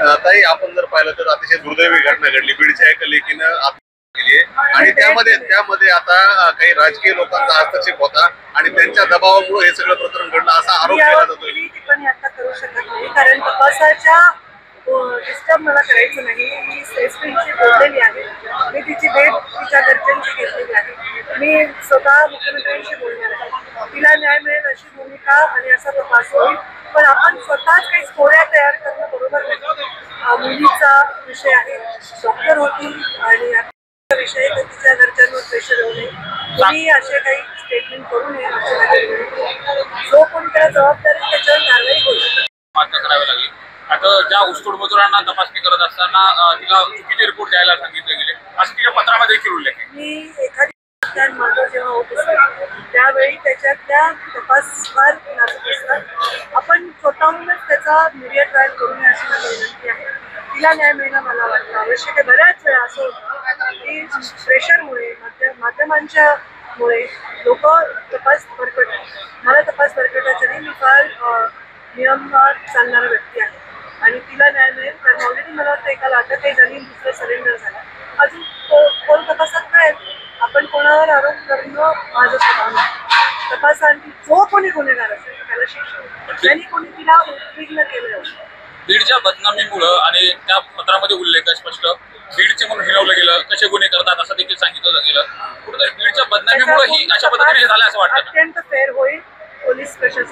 ताई, आपण जर पाहिलं तर अतिशय दुर्दैवी घटना घडली, बीडच्या एका लेकीनं आत्महत्या केली आहे आणि त्यामध्ये आता काही राजकीय लोकांचा हस्तक्षेप होता आणि त्यांच्या दबावामुळे हे सगळं प्रकरण घडलं असा आरोप केला जातोय. टिप्पणी आता करू शकत नाही, कारण तपासाच्या डिस्टर्ब मला करायचं नाही. मी एसपीशी बोललेली आहे, मी तिची भेट तिच्या घरच्यांची घेतलेली आहे, मी स्वतः मुख्यमंत्र्यांशी बोलणार आहे. तिला न्याय मिळेल अशी भूमिका आणि असा तपास होईल. पण आपण स्वतःच काही स्टोऱ्या तयार करणं बरोबर नाही. मुलीचा विषय आहे, डॉक्टर होती आणि विषय तर तिच्या घरच्यांवर प्रेशर येऊ नये, तुम्ही असे काही स्टेटमेंट करू नये असे माझे जो कोणी त्याला जबाबदारी त्याच्यावर कारवाई होईल. करावी लागली. आता ज्या ऊसतोड मजुरांना तपासणी करत असताना तिला चुकीचे रिपोर्ट द्यायला सांगितले गेले असं तिच्या पत्रामध्ये देखील उल्लेख आहे. मी एखादी माझं जेव्हा होत असतो त्यावेळी त्याच्यातल्या तपास फार नाजूक असतात. आपण स्वतःहूनच त्याचा मीडिया ट्रायल करू नये अशी माझी विनंती आहे. तिला न्याय मिळणं मला वाटतं आवश्यक आहे. बऱ्याच वेळा असं होतं की प्रेशरमुळे माध्यमांच्या मुळे लोक तपास भरकटतात. मला तपास भरकटायचा नाही, मी फार नियमात चालणारा व्यक्ती आहे आणि तिला न्याय मिळेल. कारण ऑलरेडी मला वाटतं एकाला अटकही झाली, दुसरं सरेंडर झाला. अजून कोण तपासात काय आपण कोणावर आरोप करणं माझं स्वभाव नाही. तपासांनी जो कोणी गुन्हेगार असेल त्याला शिक्षा, त्यांनी कोणी तिला उद्विग्न केलं. बीडच्या बदनामीमुळं आणि त्या पत्रामध्ये उल्लेख स्पष्ट बीडचे म्हणून हिनवलं गेलं, कसे गुन्हे करतात असं देखील सांगितलं गेलं. कुठेतरी बीडच्या बदनामीमुळे ही अशा पद्धतीने झालं असं वाटतं. अत्यंत फेर होईल पोलीस प्रशासन.